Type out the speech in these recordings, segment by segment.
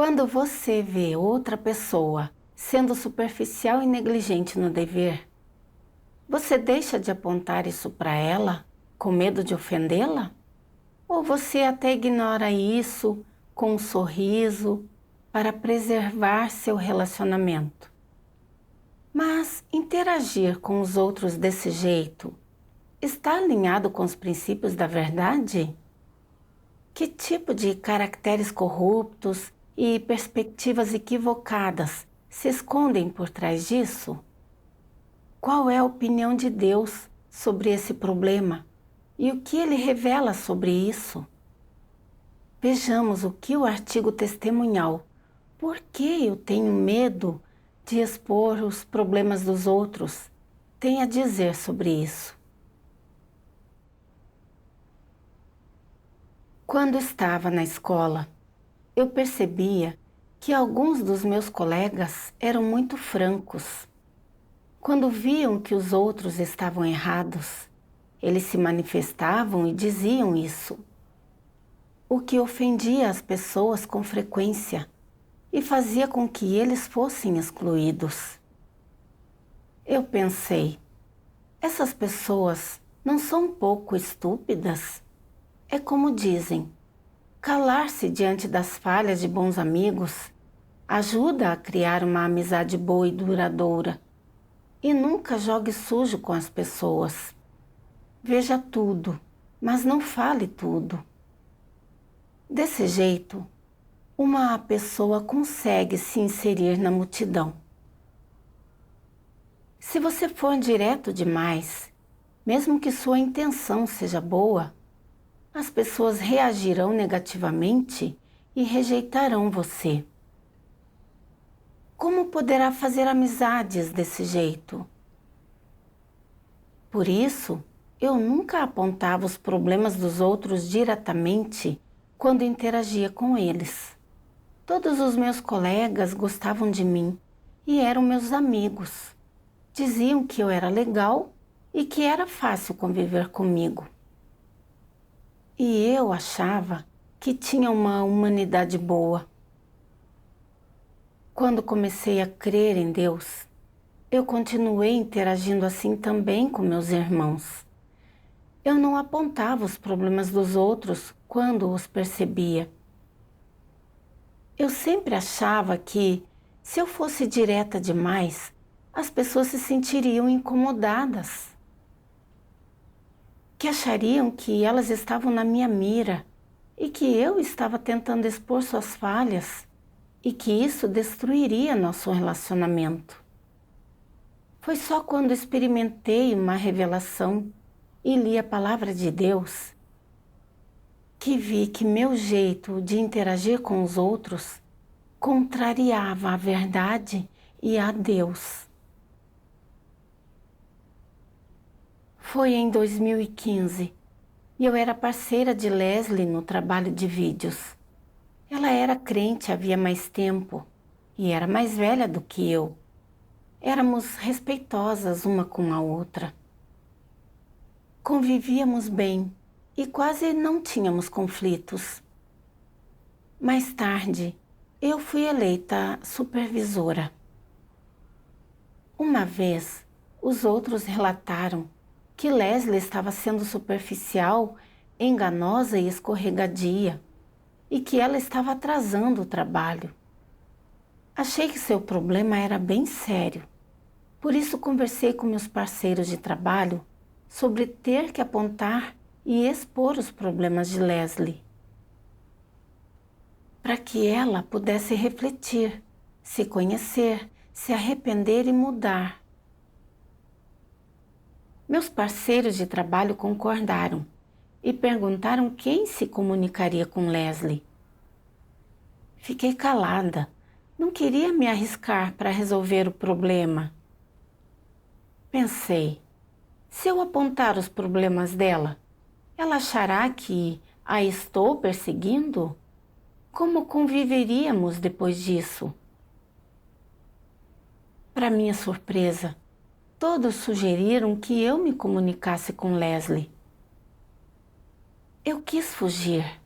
Quando você vê outra pessoa sendo superficial e negligente no dever, você deixa de apontar isso para ela com medo de ofendê-la? Ou você até ignora isso com um sorriso para preservar seu relacionamento? Mas interagir com os outros desse jeito está alinhado com os princípios da verdade? Que tipo de caracteres corruptos e perspectivas equivocadas se escondem por trás disso? Qual é a opinião de Deus sobre esse problema e o que ele revela sobre isso? Vejamos o que o artigo testemunhal "Por que eu tenho medo de expor os problemas dos outros?" tem a dizer sobre isso. Quando estava na escola, eu percebia que alguns dos meus colegas eram muito francos. Quando viam que os outros estavam errados, eles se manifestavam e diziam isso, o que ofendia as pessoas com frequência e fazia com que eles fossem excluídos. Eu pensei, essas pessoas não são um pouco estúpidas? É como dizem, calar-se diante das falhas de bons amigos ajuda a criar uma amizade boa e duradoura. E nunca jogue sujo com as pessoas. Veja tudo, mas não fale tudo. Desse jeito, uma pessoa consegue se inserir na multidão. Se você for direto demais, mesmo que sua intenção seja boa, as pessoas reagirão negativamente e rejeitarão você. Como poderá fazer amizades desse jeito? Por isso, eu nunca apontava os problemas dos outros diretamente quando interagia com eles. Todos os meus colegas gostavam de mim e eram meus amigos. Diziam que eu era legal e que era fácil conviver comigo. E eu achava que tinha uma humanidade boa. Quando comecei a crer em Deus, eu continuei interagindo assim também com meus irmãos. Eu não apontava os problemas dos outros quando os percebia. Eu sempre achava que, se eu fosse direta demais, as pessoas se sentiriam incomodadas. Que achariam que elas estavam na minha mira e que eu estava tentando expor suas falhas e que isso destruiria nosso relacionamento. Foi só quando experimentei uma revelação e li a palavra de Deus que vi que meu jeito de interagir com os outros contrariava a verdade e a Deus. Foi em 2015 e eu era parceira de Leslie no trabalho de vídeos. Ela era crente havia mais tempo e era mais velha do que eu. Éramos respeitosas uma com a outra. Convivíamos bem e quase não tínhamos conflitos. Mais tarde, eu fui eleita supervisora. Uma vez, os outros relataram que Leslie estava sendo superficial, enganosa e escorregadia, e que ela estava atrasando o trabalho. Achei que seu problema era bem sério. Por isso conversei com meus parceiros de trabalho sobre ter que apontar e expor os problemas de Leslie, para que ela pudesse refletir, se conhecer, se arrepender e mudar. Meus parceiros de trabalho concordaram e perguntaram quem se comunicaria com Leslie. Fiquei calada, não queria me arriscar para resolver o problema. Pensei, se eu apontar os problemas dela, ela achará que a estou perseguindo? Como conviveríamos depois disso? Para minha surpresa, todos sugeriram que eu me comunicasse com Leslie. Eu quis fugir,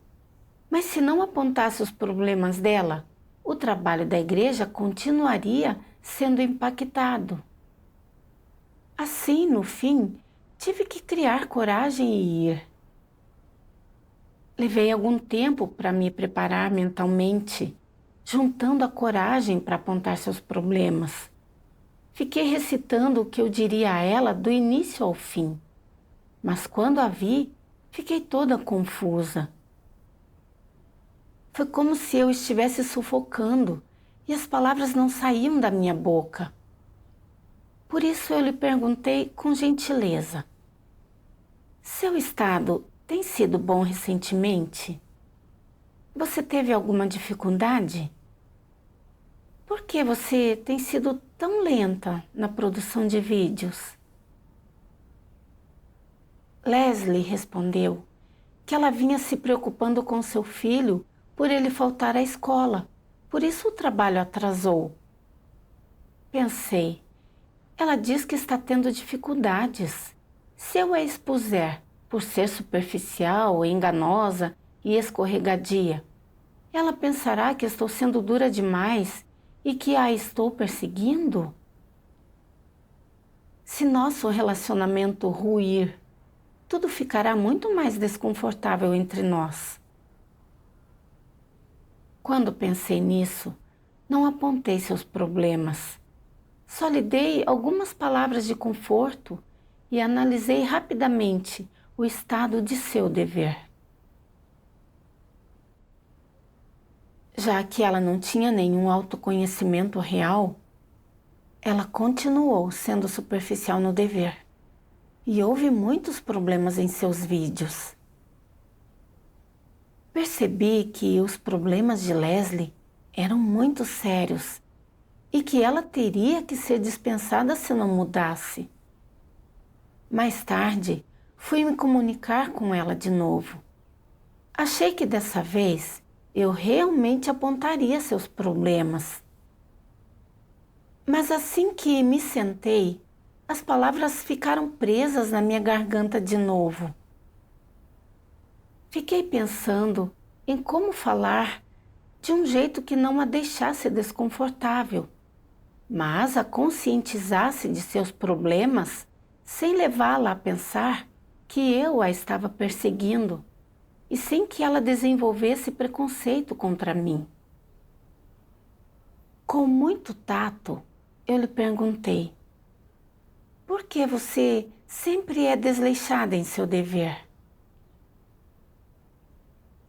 mas se não apontasse os problemas dela, o trabalho da igreja continuaria sendo impactado. Assim, no fim, tive que criar coragem e ir. Levei algum tempo para me preparar mentalmente, juntando a coragem para apontar seus problemas. Fiquei recitando o que eu diria a ela do início ao fim, mas quando a vi, fiquei toda confusa. Foi como se eu estivesse sufocando e as palavras não saíam da minha boca. Por isso eu lhe perguntei com gentileza: seu estado tem sido bom recentemente? Você teve alguma dificuldade? Por que você tem sido tão lenta na produção de vídeos? Leslie respondeu que ela vinha se preocupando com seu filho por ele faltar à escola, por isso o trabalho atrasou. Pensei, ela diz que está tendo dificuldades. Se eu a expuser por ser superficial, enganosa e escorregadia, ela pensará que estou sendo dura demais e que a estou perseguindo? Se nosso relacionamento ruir, tudo ficará muito mais desconfortável entre nós. Quando pensei nisso, não apontei seus problemas. Só lhe dei algumas palavras de conforto e analisei rapidamente o estado de seu dever. Já que ela não tinha nenhum autoconhecimento real, ela continuou sendo superficial no dever e houve muitos problemas em seus vídeos. Percebi que os problemas de Leslie eram muito sérios e que ela teria que ser dispensada se não mudasse. Mais tarde, fui me comunicar com ela de novo. Achei que dessa vez eu realmente apontaria seus problemas. Mas assim que me sentei, as palavras ficaram presas na minha garganta de novo. Fiquei pensando em como falar de um jeito que não a deixasse desconfortável, mas a conscientizasse de seus problemas sem levá-la a pensar que eu a estava perseguindo e sem que ela desenvolvesse preconceito contra mim. Com muito tato, eu lhe perguntei: por que você sempre é desleixada em seu dever?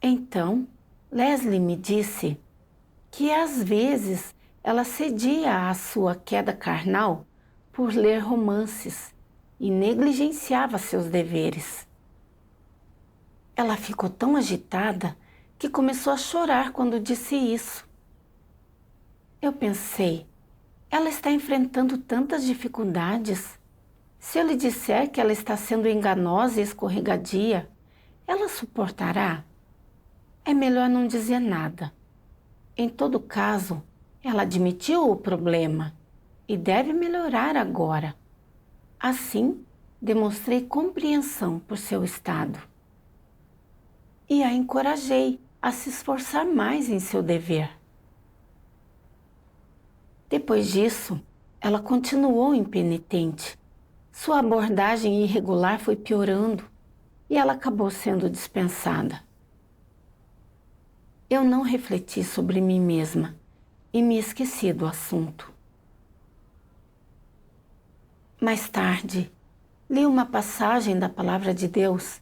Então, Leslie me disse que às vezes ela cedia à sua queda carnal por ler romances e negligenciava seus deveres. Ela ficou tão agitada que começou a chorar quando disse isso. Eu pensei, ela está enfrentando tantas dificuldades. Se eu lhe disser que ela está sendo enganosa e escorregadia, ela suportará? É melhor não dizer nada. Em todo caso, ela admitiu o problema e deve melhorar agora. Assim, demonstrei compreensão por seu estado. E a encorajei a se esforçar mais em seu dever. Depois disso, ela continuou impenitente. Sua abordagem irregular foi piorando e ela acabou sendo dispensada. Eu não refleti sobre mim mesma e me esqueci do assunto. Mais tarde, li uma passagem da Palavra de Deus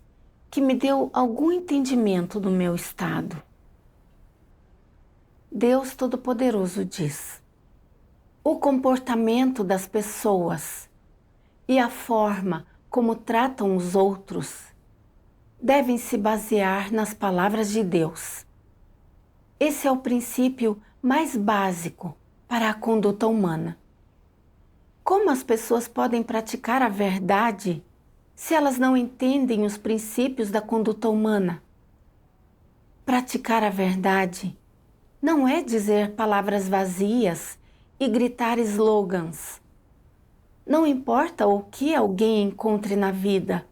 que me deu algum entendimento do meu estado. Deus Todo-Poderoso diz: o comportamento das pessoas e a forma como tratam os outros devem se basear nas palavras de Deus. Esse é o princípio mais básico para a conduta humana. Como as pessoas podem praticar a verdade se elas não entendem os princípios da conduta humana? Praticar a verdade não é dizer palavras vazias e gritar slogans. Não importa o que alguém encontre na vida,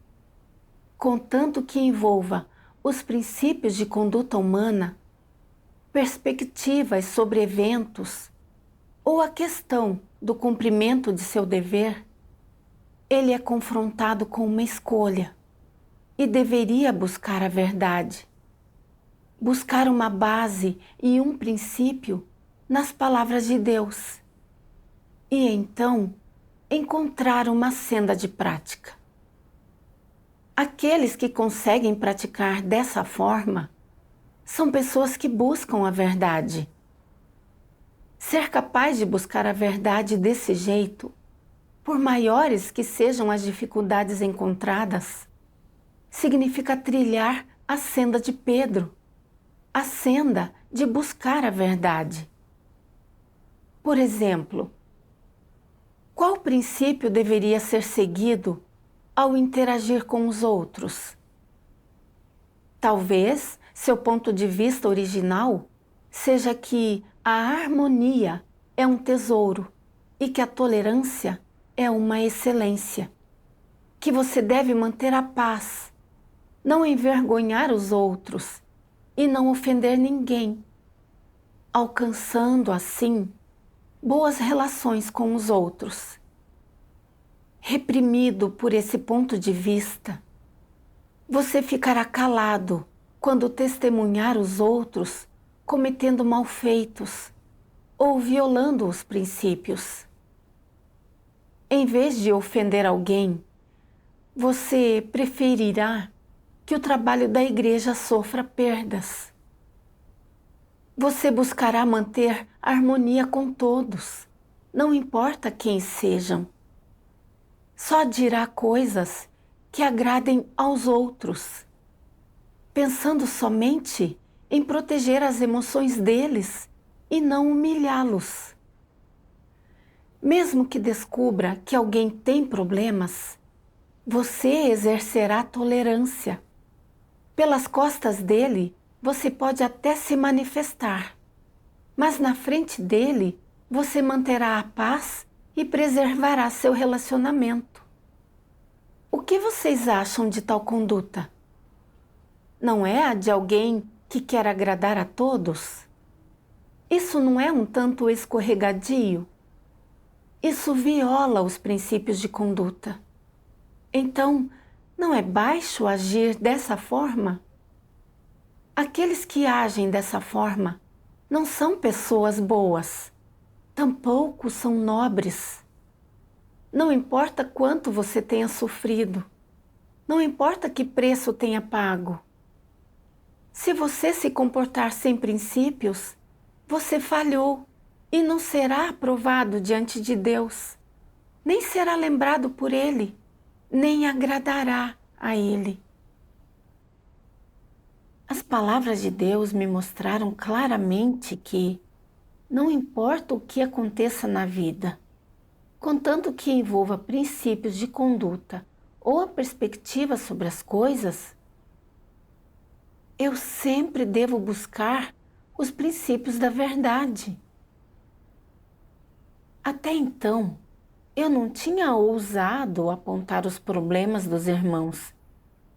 contanto que envolva os princípios de conduta humana, perspectivas sobre eventos ou a questão do cumprimento de seu dever, ele é confrontado com uma escolha e deveria buscar a verdade, buscar uma base e um princípio nas palavras de Deus e então encontrar uma senda de prática. Aqueles que conseguem praticar dessa forma são pessoas que buscam a verdade. Ser capaz de buscar a verdade desse jeito, por maiores que sejam as dificuldades encontradas, significa trilhar a senda de Pedro, a senda de buscar a verdade. Por exemplo, qual princípio deveria ser seguido ao interagir com os outros? Talvez seu ponto de vista original seja que a harmonia é um tesouro e que a tolerância é uma excelência, que você deve manter a paz, não envergonhar os outros e não ofender ninguém, alcançando assim boas relações com os outros. Reprimido por esse ponto de vista, você ficará calado quando testemunhar os outros cometendo malfeitos ou violando os princípios. Em vez de ofender alguém, você preferirá que o trabalho da igreja sofra perdas. Você buscará manter harmonia com todos, não importa quem sejam. Só dirá coisas que agradem aos outros, pensando somente em proteger as emoções deles e não humilhá-los. Mesmo que descubra que alguém tem problemas, você exercerá tolerância. Pelas costas dele, você pode até se manifestar, mas na frente dele, você manterá a paz e preservará seu relacionamento. O que vocês acham de tal conduta? Não é a de alguém que quer agradar a todos? Isso não é um tanto escorregadio? Isso viola os princípios de conduta. Então, não é baixo agir dessa forma? Aqueles que agem dessa forma não são pessoas boas, tampouco são nobres. Não importa quanto você tenha sofrido, não importa que preço tenha pago. Se você se comportar sem princípios, você falhou e não será aprovado diante de Deus, nem será lembrado por Ele, nem agradará a Ele. As palavras de Deus me mostraram claramente que não importa o que aconteça na vida, contanto que envolva princípios de conduta ou a perspectiva sobre as coisas, eu sempre devo buscar os princípios da verdade. Até então, eu não tinha ousado apontar os problemas dos irmãos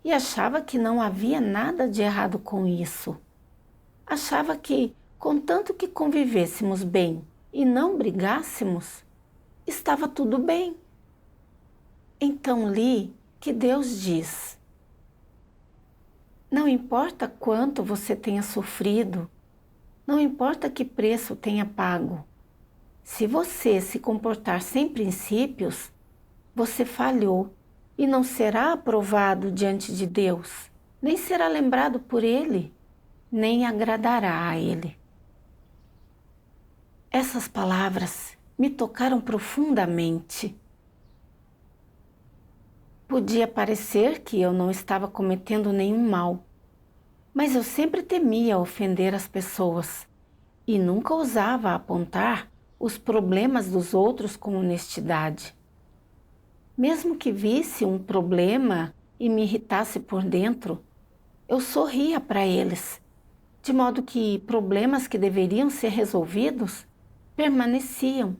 e achava que não havia nada de errado com isso. Achava que, contanto que convivêssemos bem e não brigássemos, estava tudo bem. Então li que Deus diz: não importa quanto você tenha sofrido, não importa que preço tenha pago, se você se comportar sem princípios, você falhou e não será aprovado diante de Deus, nem será lembrado por Ele, nem agradará a Ele. Essas palavras me tocaram profundamente. Podia parecer que eu não estava cometendo nenhum mal, mas eu sempre temia ofender as pessoas e nunca ousava apontar os problemas dos outros com honestidade. Mesmo que visse um problema e me irritasse por dentro, eu sorria para eles, de modo que problemas que deveriam ser resolvidos permaneciam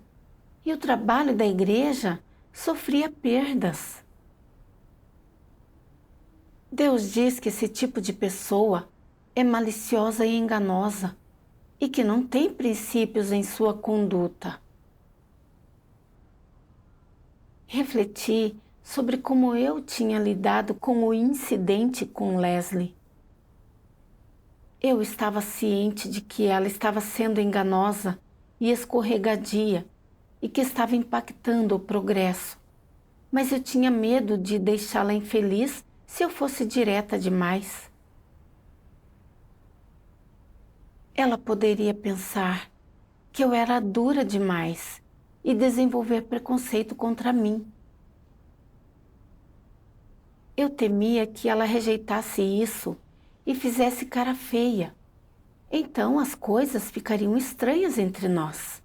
e o trabalho da igreja sofria perdas. Deus diz que esse tipo de pessoa é maliciosa e enganosa, e que não tem princípios em sua conduta. Refleti sobre como eu tinha lidado com o incidente com Leslie. Eu estava ciente de que ela estava sendo enganosa e escorregadia e que estava impactando o progresso, mas eu tinha medo de deixá-la infeliz se eu fosse direta demais. Ela poderia pensar que eu era dura demais e desenvolver preconceito contra mim. Eu temia que ela rejeitasse isso e fizesse cara feia. Então as coisas ficariam estranhas entre nós.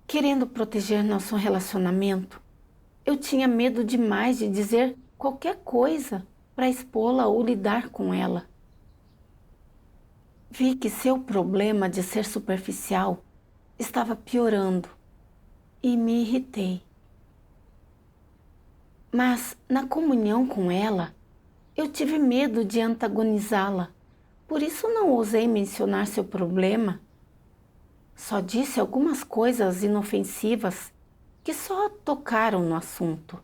Querendo proteger nosso relacionamento, eu tinha medo demais de dizer qualquer coisa para expô-la ou lidar com ela. Vi que seu problema de ser superficial estava piorando e me irritei. Mas na comunhão com ela, eu tive medo de antagonizá-la, por isso não ousei mencionar seu problema. Só disse algumas coisas inofensivas que só tocaram no assunto.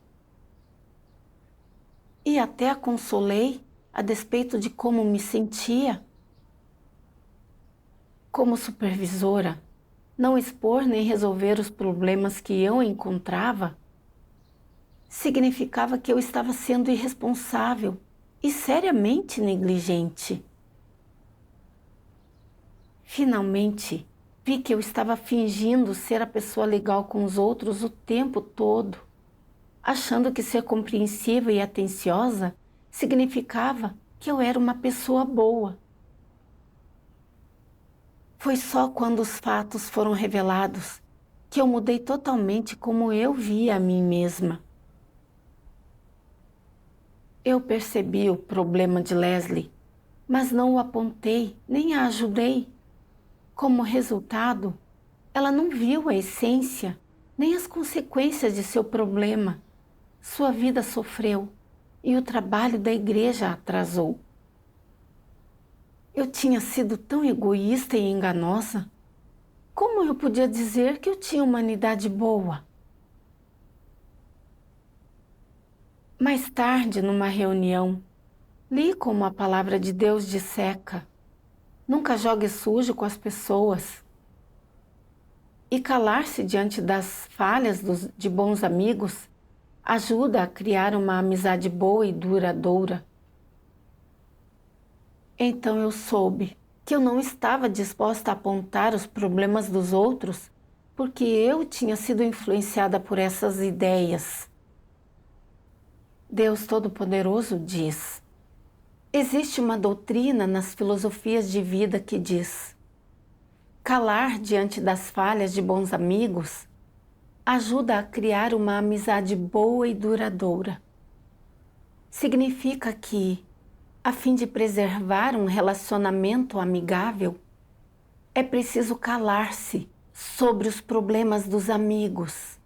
E até a consolei a despeito de como me sentia. Como supervisora, não expor nem resolver os problemas que eu encontrava significava que eu estava sendo irresponsável e seriamente negligente. Finalmente, vi que eu estava fingindo ser a pessoa legal com os outros o tempo todo, achando que ser compreensiva e atenciosa significava que eu era uma pessoa boa. Foi só quando os fatos foram revelados que eu mudei totalmente como eu via a mim mesma. Eu percebi o problema de Leslie, mas não o apontei nem a ajudei. Como resultado, ela não viu a essência nem as consequências de seu problema. Sua vida sofreu e o trabalho da igreja atrasou. Eu tinha sido tão egoísta e enganosa. Como eu podia dizer que eu tinha humanidade boa? Mais tarde, numa reunião, li como a palavra de Deus disseca: nunca jogue sujo com as pessoas. E calar-se diante das falhas de bons amigos ajuda a criar uma amizade boa e duradoura. Então eu soube que eu não estava disposta a apontar os problemas dos outros porque eu tinha sido influenciada por essas ideias. Deus Todo-Poderoso diz: existe uma doutrina nas filosofias de vida que diz: calar diante das falhas de bons amigos ajuda a criar uma amizade boa e duradoura. Significa que, a fim de preservar um relacionamento amigável, é preciso calar-se sobre os problemas dos amigos,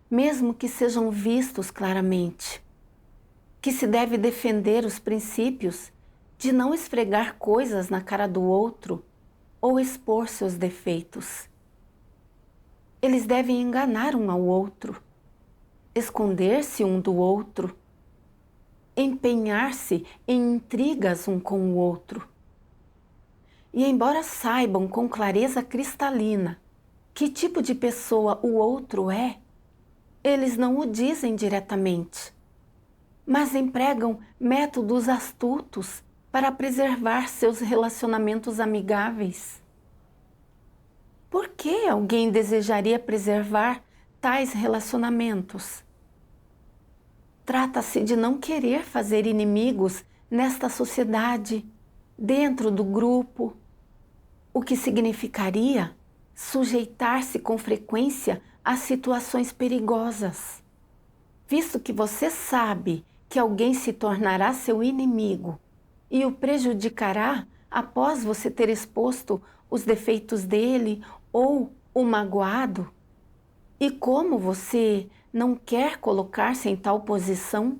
mesmo que sejam vistos claramente. Que se deve defender os princípios de não esfregar coisas na cara do outro ou expor seus defeitos. Eles devem enganar um ao outro, esconder-se um do outro, empenhar-se em intrigas um com o outro. E embora saibam com clareza cristalina que tipo de pessoa o outro é, eles não o dizem diretamente, mas empregam métodos astutos para preservar seus relacionamentos amigáveis. Por que alguém desejaria preservar tais relacionamentos? Trata-se de não querer fazer inimigos nesta sociedade, dentro do grupo, o que significaria sujeitar-se com frequência a situações perigosas. Visto que você sabe que alguém se tornará seu inimigo e o prejudicará após você ter exposto os defeitos dele ou o magoado, e como você não quer colocar-se em tal posição,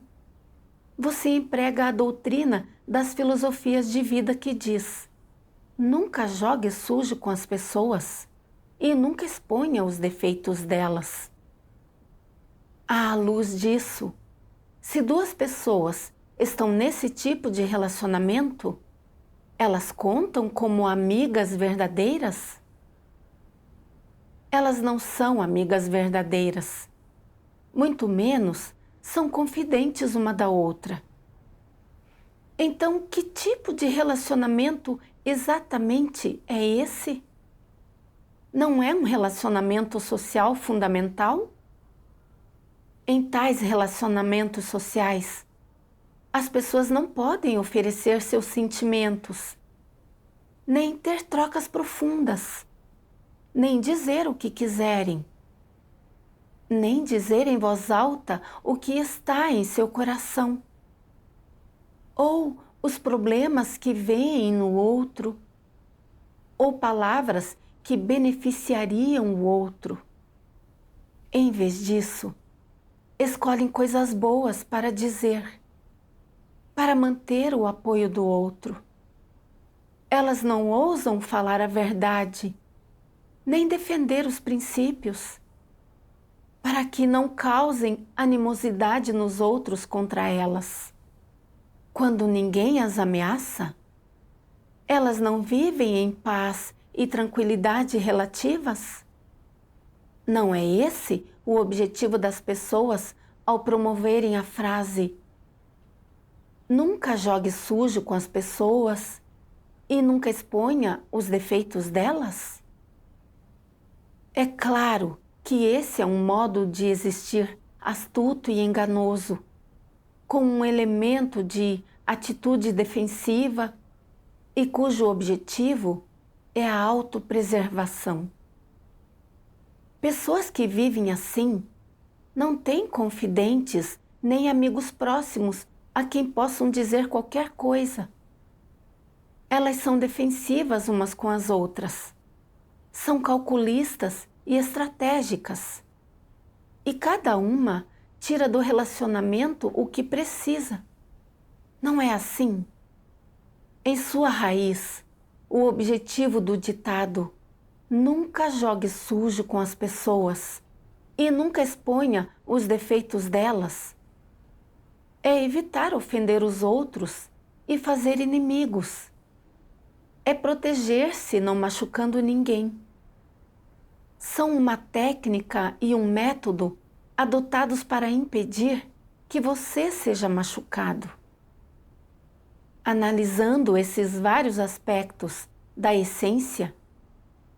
você emprega a doutrina das filosofias de vida que diz: Nunca jogue sujo com as pessoas e nunca exponha os defeitos delas. À luz disso, se duas pessoas estão nesse tipo de relacionamento, elas contam como amigas verdadeiras? Elas não são amigas verdadeiras, muito menos são confidentes uma da outra. Então, que tipo de relacionamento exatamente é esse? Não é um relacionamento social fundamental? Em tais relacionamentos sociais, as pessoas não podem oferecer seus sentimentos, nem ter trocas profundas, nem dizer o que quiserem, nem dizer em voz alta o que está em seu coração, ou os problemas que veem no outro, ou palavras que beneficiariam o outro. Em vez disso, escolhem coisas boas para dizer, para manter o apoio do outro. Elas não ousam falar a verdade, nem defender os princípios, para que não causem animosidade nos outros contra elas. Quando ninguém as ameaça, elas não vivem em paz e tranquilidade relativas? Não é esse o objetivo das pessoas ao promoverem a frase "nunca jogue sujo com as pessoas e nunca exponha os defeitos delas"? É claro que esse é um modo de existir astuto e enganoso, com um elemento de atitude defensiva e cujo objetivo é a autopreservação. Pessoas que vivem assim não têm confidentes nem amigos próximos a quem possam dizer qualquer coisa. Elas são defensivas umas com as outras, são calculistas e estratégicas, e cada uma tira do relacionamento o que precisa. Não é assim? Em sua raiz, o objetivo do ditado "nunca jogue sujo com as pessoas e nunca exponha os defeitos delas" é evitar ofender os outros e fazer inimigos. É proteger-se não machucando ninguém. São uma técnica e um método adotados para impedir que você seja machucado. Analisando esses vários aspectos da essência,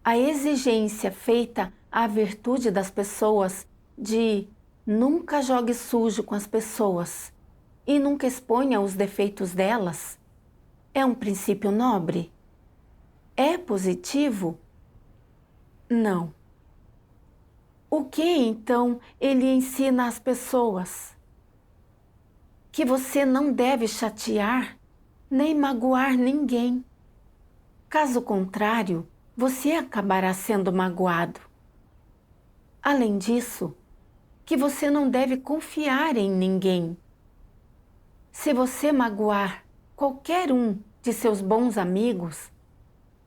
a exigência feita à virtude das pessoas de nunca jogue sujo com as pessoas e nunca exponha os defeitos delas é um princípio nobre? É positivo? Não. O que então ele ensina às pessoas? Que você não deve chatear nem magoar ninguém. Caso contrário, você acabará sendo magoado. Além disso, que você não deve confiar em ninguém. Se você magoar qualquer um de seus bons amigos,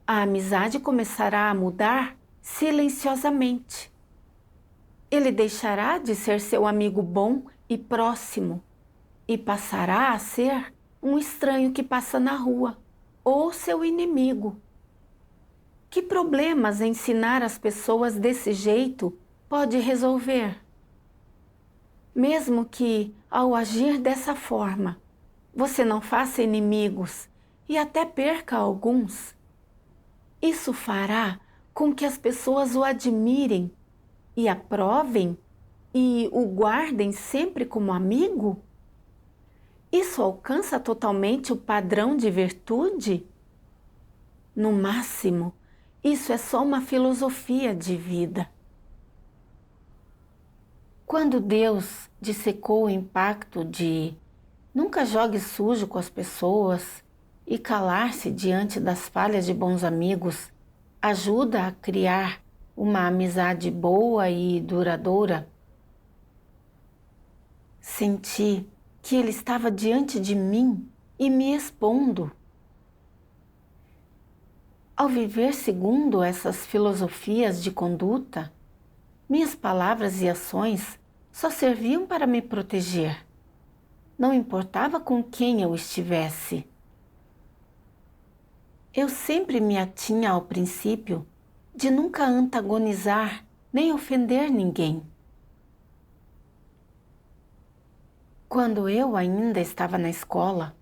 a amizade começará a mudar silenciosamente. Ele deixará de ser seu amigo bom e próximo e passará a ser um estranho que passa na rua ou seu inimigo. Que problemas ensinar as pessoas desse jeito pode resolver? Mesmo que, ao agir dessa forma, você não faça inimigos e até perca alguns, isso fará com que as pessoas o admirem e aprovem e o guardem sempre como amigo? Isso alcança totalmente o padrão de virtude? No máximo, isso é só uma filosofia de vida. Quando Deus dissecou o impacto de nunca jogue sujo com as pessoas e calar-se diante das falhas de bons amigos ajuda a criar uma amizade boa e duradoura, senti que Ele estava diante de mim e me expondo. Ao viver segundo essas filosofias de conduta, minhas palavras e ações só serviam para me proteger. Não importava com quem eu estivesse. Eu sempre me atinha ao princípio de nunca antagonizar nem ofender ninguém. Quando eu ainda estava na escola,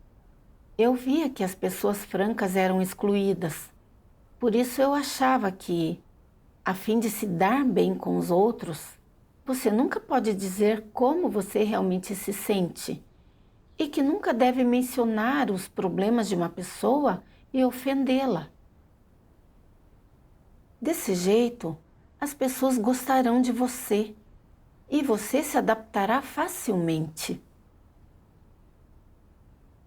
eu via que as pessoas francas eram excluídas. Por isso eu achava que, a fim de se dar bem com os outros, você nunca pode dizer como você realmente se sente e que nunca deve mencionar os problemas de uma pessoa e ofendê-la. Desse jeito, as pessoas gostarão de você e você se adaptará facilmente.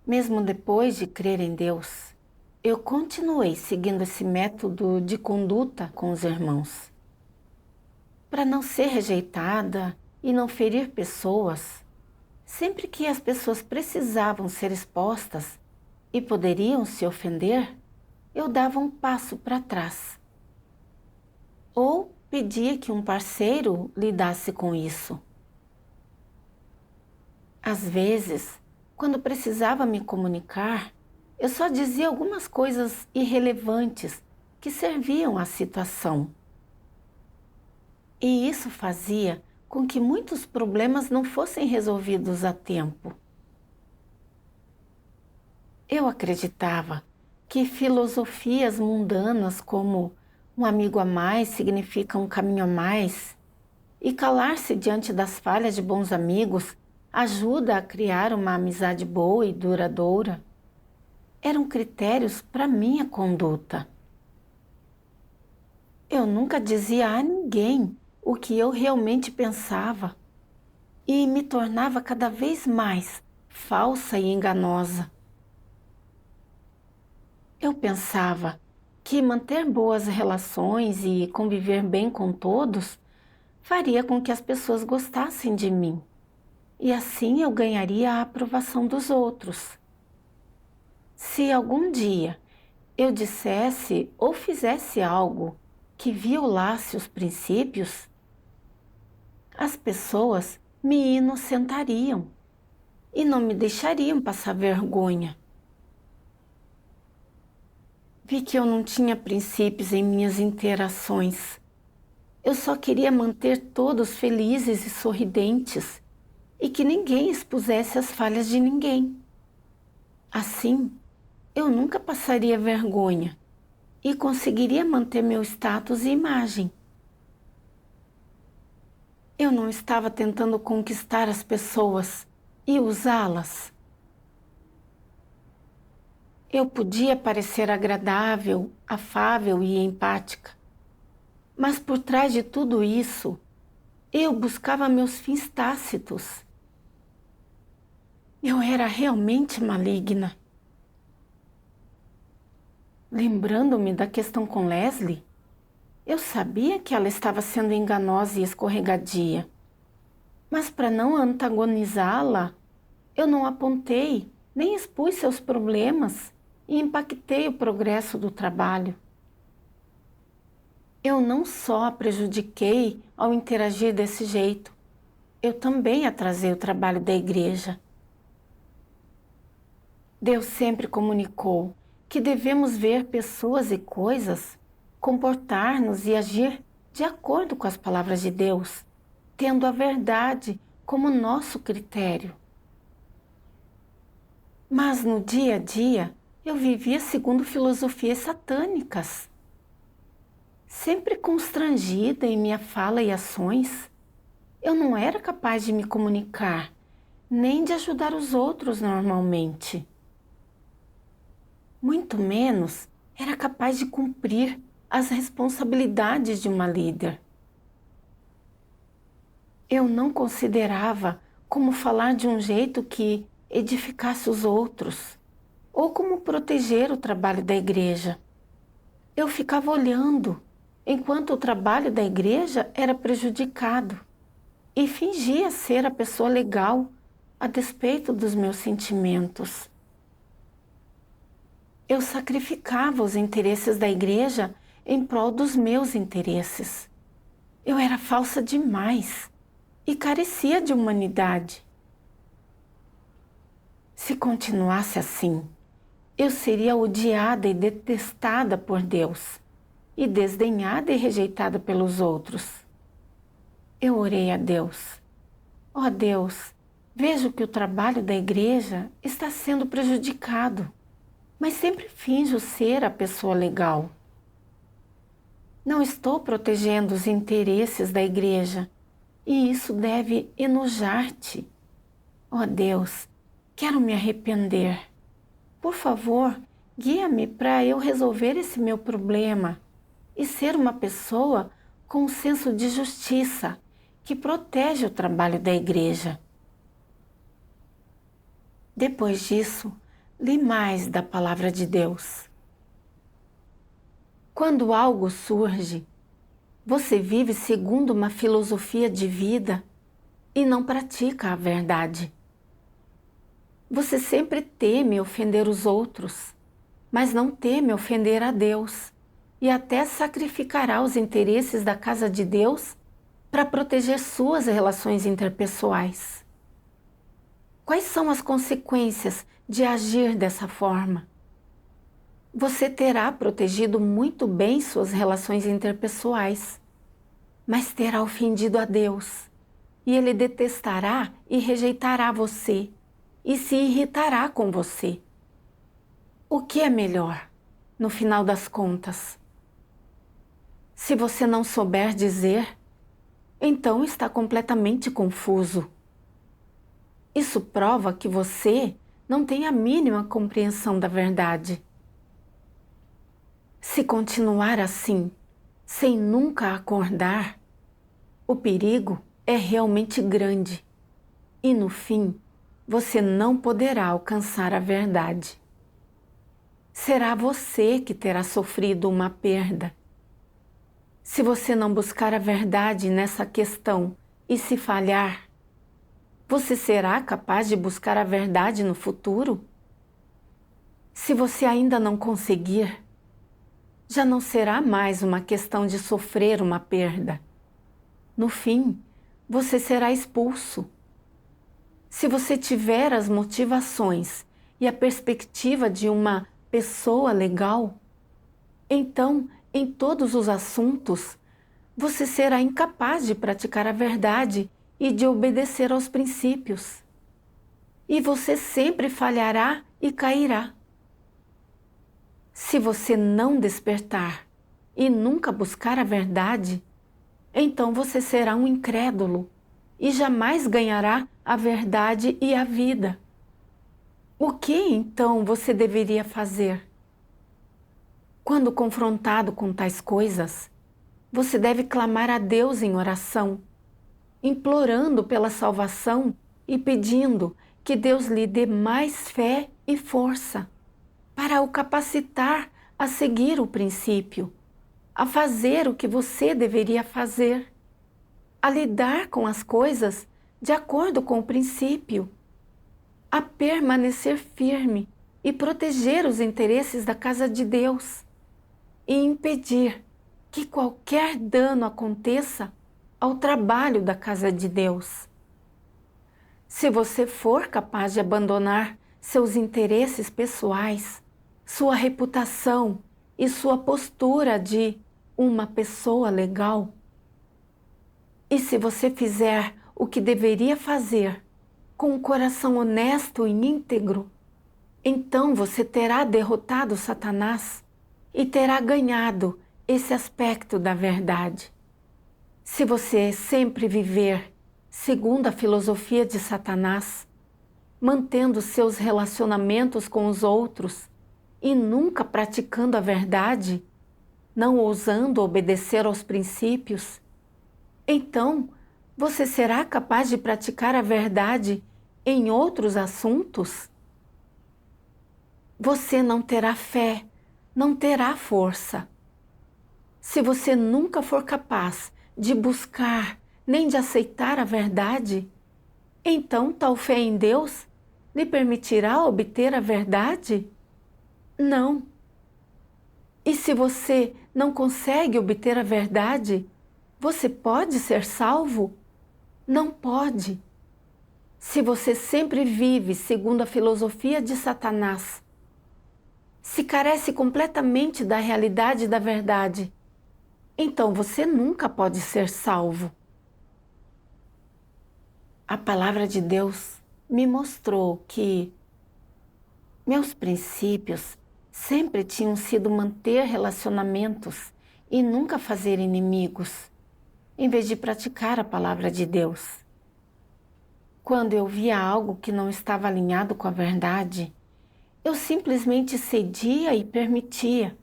Mesmo depois de crer em Deus, eu continuei seguindo esse método de conduta com os irmãos. Para não ser rejeitada e não ferir pessoas, sempre que as pessoas precisavam ser expostas e poderiam se ofender, eu dava um passo para trás. Ou pedia que um parceiro lidasse com isso. Às vezes, quando precisava me comunicar, eu só dizia algumas coisas irrelevantes que serviam à situação. E isso fazia com que muitos problemas não fossem resolvidos a tempo. Eu acreditava que filosofias mundanas como um amigo a mais significa um caminho a mais e calar-se diante das falhas de bons amigos ajuda a criar uma amizade boa e duradoura eram critérios para minha conduta. Eu nunca dizia a ninguém o que eu realmente pensava e me tornava cada vez mais falsa e enganosa. Eu pensava que manter boas relações e conviver bem com todos faria com que as pessoas gostassem de mim e assim eu ganharia a aprovação dos outros. Se algum dia eu dissesse ou fizesse algo que violasse os princípios, as pessoas me inocentariam e não me deixariam passar vergonha. Vi que eu não tinha princípios em minhas interações. Eu só queria manter todos felizes e sorridentes e que ninguém expusesse as falhas de ninguém. Assim, eu nunca passaria vergonha e conseguiria manter meu status e imagem. Eu não estava tentando conquistar as pessoas e usá-las. Eu podia parecer agradável, afável e empática, mas por trás de tudo isso, eu buscava meus fins tácitos. Eu era realmente maligna. Lembrando-me da questão com Leslie, eu sabia que ela estava sendo enganosa e escorregadia, mas para não antagonizá-la, eu não apontei nem expus seus problemas e impactei o progresso do trabalho. Eu não só a prejudiquei ao interagir desse jeito, eu também atrasei o trabalho da igreja. Deus sempre comunicou que devemos ver pessoas e coisas, comportar-nos e agir de acordo com as palavras de Deus, tendo a verdade como nosso critério. Mas no dia a dia, eu vivia segundo filosofias satânicas. Sempre constrangida em minha fala e ações, eu não era capaz de me comunicar, nem de ajudar os outros normalmente. Muito menos era capaz de cumprir as responsabilidades de uma líder. Eu não considerava como falar de um jeito que edificasse os outros, ou como proteger o trabalho da igreja. Eu ficava olhando enquanto o trabalho da igreja era prejudicado e fingia ser a pessoa legal a despeito dos meus sentimentos. eu sacrificava os interesses da igreja em prol dos meus interesses. Eu era falsa demais e carecia de humanidade. Se continuasse assim, eu seria odiada e detestada por Deus, e desdenhada e rejeitada pelos outros. Eu orei a Deus. Ó Deus, vejo que o trabalho da igreja está sendo prejudicado, mas sempre finjo ser a pessoa legal. Não estou protegendo os interesses da igreja, e isso deve enojar-te. Ó Deus, quero me arrepender. Por favor, guia-me para eu resolver esse meu problema e ser uma pessoa com um senso de justiça que protege o trabalho da igreja. Depois disso, li mais da palavra de Deus. Quando algo surge, você vive segundo uma filosofia de vida e não pratica a verdade. Você sempre teme ofender os outros, mas não teme ofender a Deus, e até sacrificará os interesses da casa de Deus para proteger suas relações interpessoais. Quais são as consequências de agir dessa forma? Você terá protegido muito bem suas relações interpessoais, mas terá ofendido a Deus, e Ele detestará e rejeitará você, e se irritará com você. O que é melhor, no final das contas? Se você não souber dizer, então está completamente confuso. Isso prova que você não tem a mínima compreensão da verdade. Se continuar assim, sem nunca acordar, o perigo é realmente grande e, no fim, você não poderá alcançar a verdade. Será você que terá sofrido uma perda. Se você não buscar a verdade nessa questão e se falhar, você será capaz de buscar a verdade no futuro? Se você ainda não conseguir, já não será mais uma questão de sofrer uma perda. No fim, você será expulso. Se você tiver as motivações e a perspectiva de uma pessoa legal, então, em todos os assuntos, você será incapaz de praticar a verdade e de obedecer aos princípios. E você sempre falhará e cairá. Se você não despertar e nunca buscar a verdade, então você será um incrédulo e jamais ganhará a verdade e a vida. O que então você deveria fazer? Quando confrontado com tais coisas, você deve clamar a Deus em oração, implorando pela salvação e pedindo que Deus lhe dê mais fé e força para o capacitar a seguir o princípio, a fazer o que você deveria fazer, a lidar com as coisas de acordo com o princípio, a permanecer firme e proteger os interesses da casa de Deus e impedir que qualquer dano aconteça ao trabalho da casa de Deus. Se você for capaz de abandonar seus interesses pessoais, sua reputação e sua postura de uma pessoa legal, e se você fizer o que deveria fazer com um coração honesto e íntegro, então você terá derrotado Satanás e terá ganhado esse aspecto da verdade. Se você sempre viver segundo a filosofia de Satanás, mantendo seus relacionamentos com os outros e nunca praticando a verdade, não ousando obedecer aos princípios, então você será capaz de praticar a verdade em outros assuntos? Você não terá fé, não terá força. Se você nunca for capaz de buscar nem de aceitar a verdade, então tal fé em Deus lhe permitirá obter a verdade? Não. E se você não consegue obter a verdade, você pode ser salvo? Não pode. Se você sempre vive segundo a filosofia de Satanás, se carece completamente da realidade e da verdade, então você nunca pode ser salvo. A palavra de Deus me mostrou que meus princípios sempre tinham sido manter relacionamentos e nunca fazer inimigos, em vez de praticar a palavra de Deus. Quando eu via algo que não estava alinhado com a verdade, eu simplesmente cedia e permitia,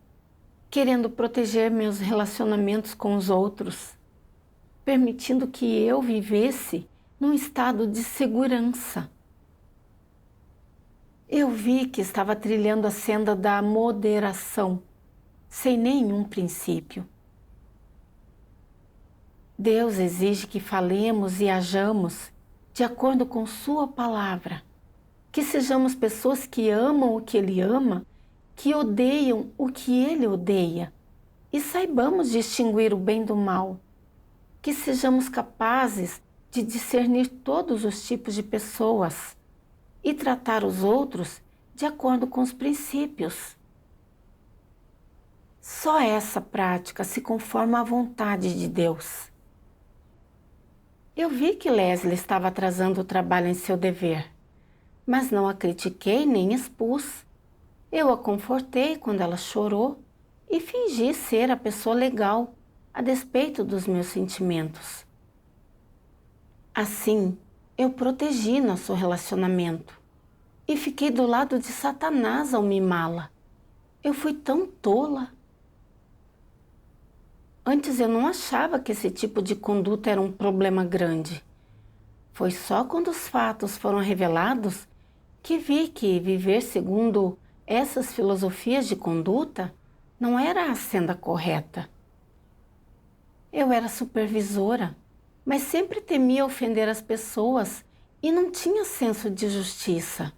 querendo proteger meus relacionamentos com os outros, permitindo que eu vivesse num estado de segurança. Eu vi que estava trilhando a senda da moderação, sem nenhum princípio. Deus exige que falemos e hajamos de acordo com Sua palavra, que sejamos pessoas que amam o que Ele ama, que odeiam o que Ele odeia, e saibamos distinguir o bem do mal, que sejamos capazes de discernir todos os tipos de pessoas e tratar os outros de acordo com os princípios. Só essa prática se conforma à vontade de Deus. Eu vi que Leslie estava atrasando o trabalho em seu dever, mas não a critiquei nem expus. Eu a confortei quando ela chorou e fingi ser a pessoa legal, a despeito dos meus sentimentos. Assim, eu protegi nosso relacionamento e fiquei do lado de Satanás ao mimá-la. Eu fui tão tola. Antes eu não achava que esse tipo de conduta era um problema grande. Foi só quando os fatos foram revelados que vi que viver segundo essas filosofias de conduta não era a senda correta. Eu era supervisora, mas sempre temia ofender as pessoas e não tinha senso de justiça.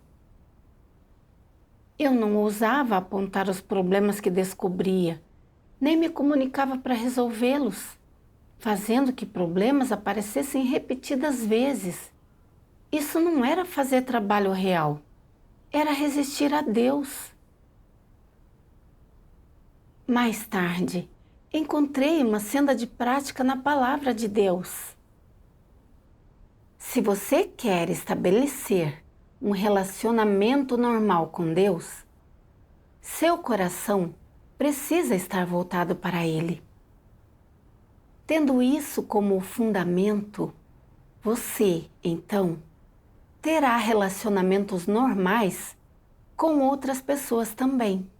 Eu não ousava apontar os problemas que descobria, nem me comunicava para resolvê-los, fazendo que problemas aparecessem repetidas vezes. Isso não era fazer trabalho real, era resistir a Deus. Mais tarde, encontrei uma senda de prática na palavra de Deus. Se você quer estabelecer um relacionamento normal com Deus, seu coração precisa estar voltado para Ele. Tendo isso como fundamento, você, então, terá relacionamentos normais com outras pessoas também.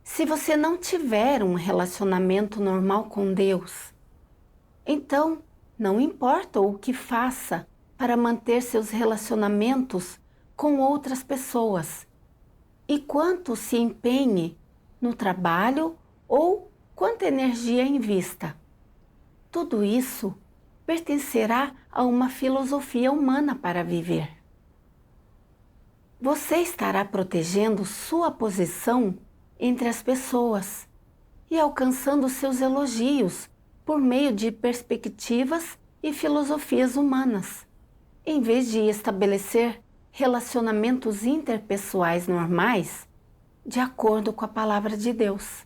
Se você não tiver um relacionamento normal com Deus, então não importa o que faça para manter seus relacionamentos com outras pessoas e quanto se empenhe no trabalho ou quanta energia invista. Tudo isso pertencerá a uma filosofia humana para viver. Você estará protegendo sua posição entre as pessoas e alcançando seus elogios por meio de perspectivas e filosofias humanas, em vez de estabelecer relacionamentos interpessoais normais de acordo com a palavra de Deus.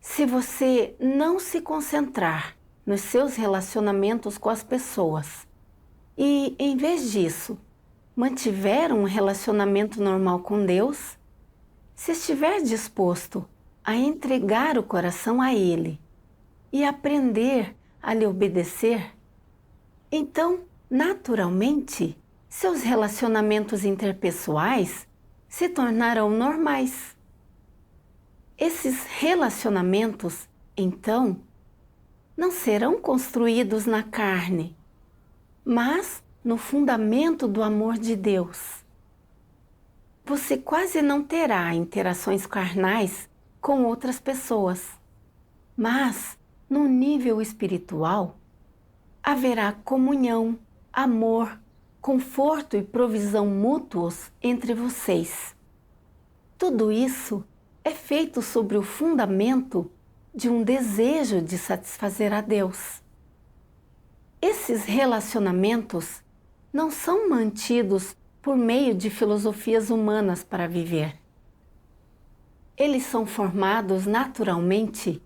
Se você não se concentrar nos seus relacionamentos com as pessoas e, em vez disso, mantiver um relacionamento normal com Deus, se estiver disposto a entregar o coração a Ele e aprender a lhe obedecer, então, naturalmente, seus relacionamentos interpessoais se tornarão normais. Esses relacionamentos, então, não serão construídos na carne, mas no fundamento do amor de Deus. Você quase não terá interações carnais com outras pessoas, mas, no nível espiritual, haverá comunhão, amor, conforto e provisão mútuos entre vocês. Tudo isso é feito sobre o fundamento de um desejo de satisfazer a Deus. Esses relacionamentos não são mantidos por meio de filosofias humanas para viver. Eles são formados naturalmente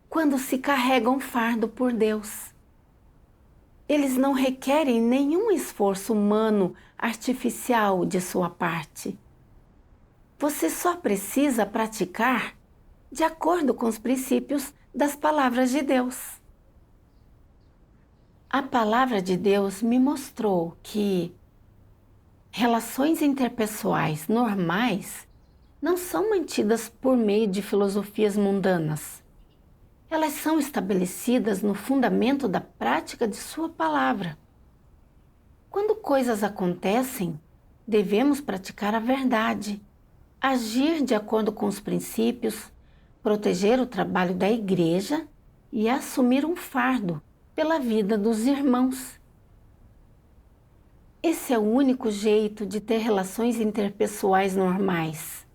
quando se carregam fardo por Deus. Eles não requerem nenhum esforço humano artificial de sua parte. Você só precisa praticar de acordo com os princípios das palavras de Deus. A palavra de Deus me mostrou que relações interpessoais normais não são mantidas por meio de filosofias mundanas. Elas são estabelecidas no fundamento da prática de sua palavra. Quando coisas acontecem, devemos praticar a verdade, agir de acordo com os princípios, proteger o trabalho da igreja e assumir um fardo pela vida dos irmãos. Esse é o único jeito de ter relações interpessoais normais.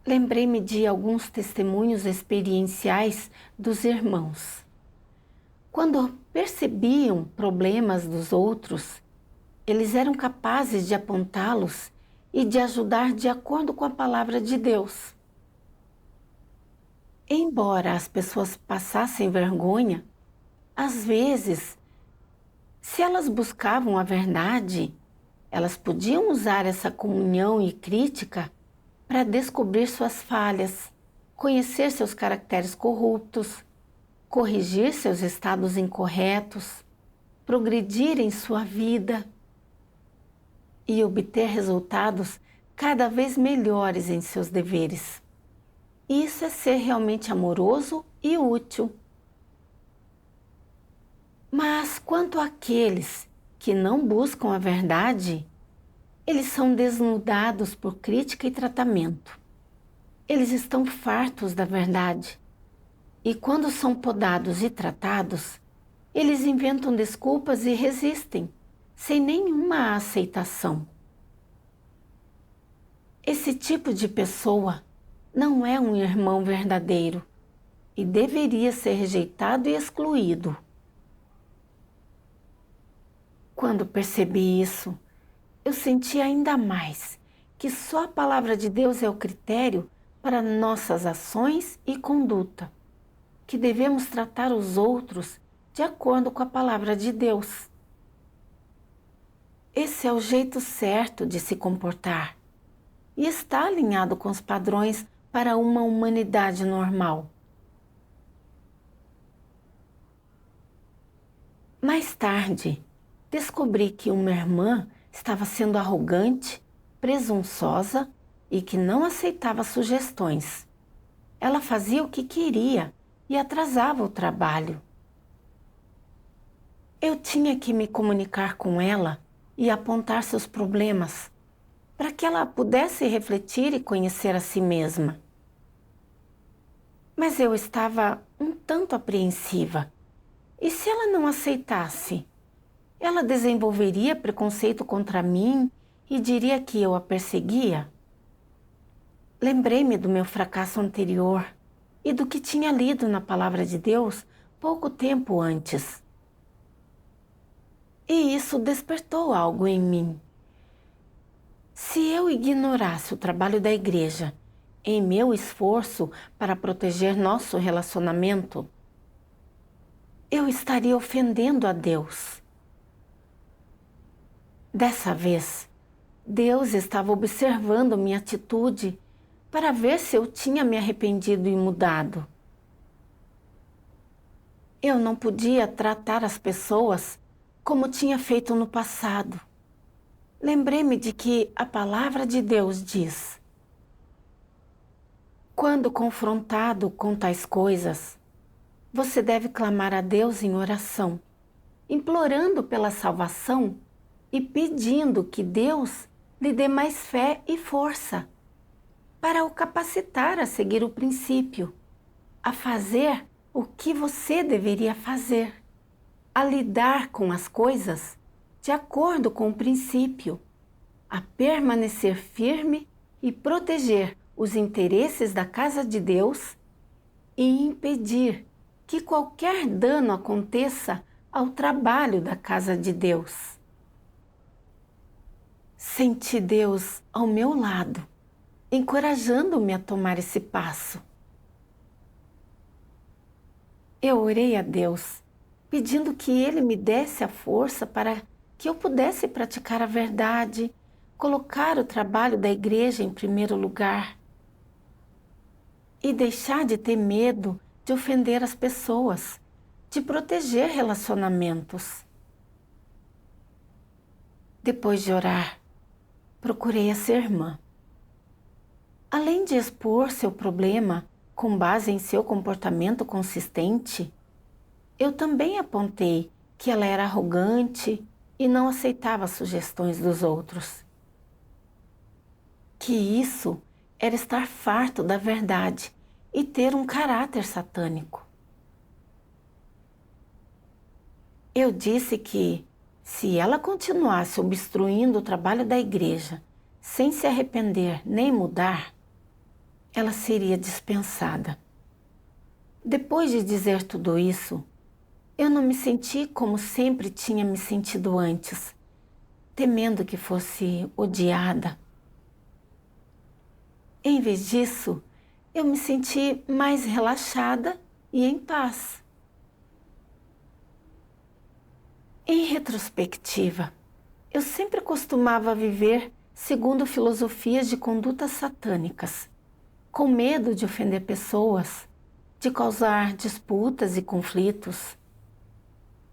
Lembrei-me de alguns testemunhos experienciais dos irmãos. Quando percebiam problemas dos outros, eles eram capazes de apontá-los e de ajudar de acordo com a palavra de Deus. Embora as pessoas passassem vergonha, às vezes, se elas buscavam a verdade, elas podiam usar essa comunhão e crítica para descobrir suas falhas, conhecer seus caracteres corruptos, corrigir seus estados incorretos, progredir em sua vida e obter resultados cada vez melhores em seus deveres. Isso é ser realmente amoroso e útil. Mas quanto àqueles que não buscam a verdade, eles são desnudados por crítica e tratamento. Eles estão fartos da verdade. E quando são podados e tratados, eles inventam desculpas e resistem, sem nenhuma aceitação. Esse tipo de pessoa não é um irmão verdadeiro e deveria ser rejeitado e excluído. Quando percebi isso, eu senti ainda mais que só a palavra de Deus é o critério para nossas ações e conduta, que devemos tratar os outros de acordo com a palavra de Deus. Esse é o jeito certo de se comportar e está alinhado com os padrões para uma humanidade normal. Mais tarde, descobri que uma irmã estava sendo arrogante, presunçosa e que não aceitava sugestões. Ela fazia o que queria e atrasava o trabalho. Eu tinha que me comunicar com ela e apontar seus problemas, para que ela pudesse refletir e conhecer a si mesma. Mas eu estava um tanto apreensiva. E se ela não aceitasse? Ela desenvolveria preconceito contra mim e diria que eu a perseguia? Lembrei-me do meu fracasso anterior e do que tinha lido na Palavra de Deus pouco tempo antes. E isso despertou algo em mim. Se eu ignorasse o trabalho da igreja em meu esforço para proteger nosso relacionamento, eu estaria ofendendo a Deus. Dessa vez, Deus estava observando minha atitude para ver se eu tinha me arrependido e mudado. Eu não podia tratar as pessoas como tinha feito no passado. Lembrei-me de que a palavra de Deus diz: quando confrontado com tais coisas, você deve clamar a Deus em oração, implorando pela salvação e pedindo que Deus lhe dê mais fé e força para o capacitar a seguir o princípio, a fazer o que você deveria fazer, a lidar com as coisas de acordo com o princípio, a permanecer firme e proteger os interesses da casa de Deus e impedir que qualquer dano aconteça ao trabalho da casa de Deus. Senti Deus ao meu lado, encorajando-me a tomar esse passo. Eu orei a Deus, pedindo que Ele me desse a força para que eu pudesse praticar a verdade, colocar o trabalho da igreja em primeiro lugar e deixar de ter medo de ofender as pessoas, de proteger relacionamentos. Depois de orar, procurei essa irmã. Além de expor seu problema com base em seu comportamento consistente, eu também apontei que ela era arrogante e não aceitava sugestões dos outros. Que isso era estar farto da verdade e ter um caráter satânico. Eu disse que, se ela continuasse obstruindo o trabalho da igreja, sem se arrepender nem mudar, ela seria dispensada. Depois de dizer tudo isso, eu não me senti como sempre tinha me sentido antes, temendo que fosse odiada. Em vez disso, eu me senti mais relaxada e em paz. Em retrospectiva, eu sempre costumava viver segundo filosofias de condutas satânicas, com medo de ofender pessoas, de causar disputas e conflitos.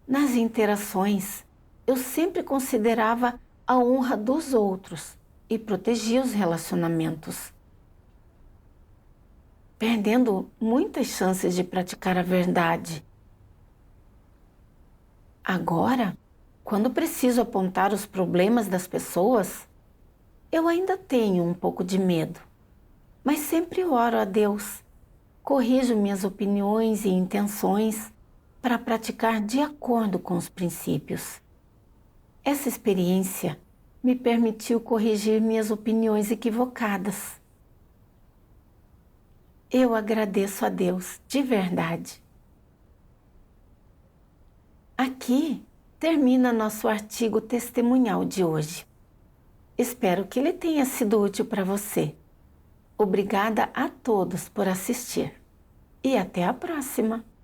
Nas interações, eu sempre considerava a honra dos outros e protegia os relacionamentos, perdendo muitas chances de praticar a verdade. Agora, quando preciso apontar os problemas das pessoas, eu ainda tenho um pouco de medo, mas sempre oro a Deus, corrijo minhas opiniões e intenções para praticar de acordo com os princípios. Essa experiência me permitiu corrigir minhas opiniões equivocadas. Eu agradeço a Deus de verdade. Aqui termina nosso artigo testemunhal de hoje. Espero que ele tenha sido útil para você. Obrigada a todos por assistir e até a próxima!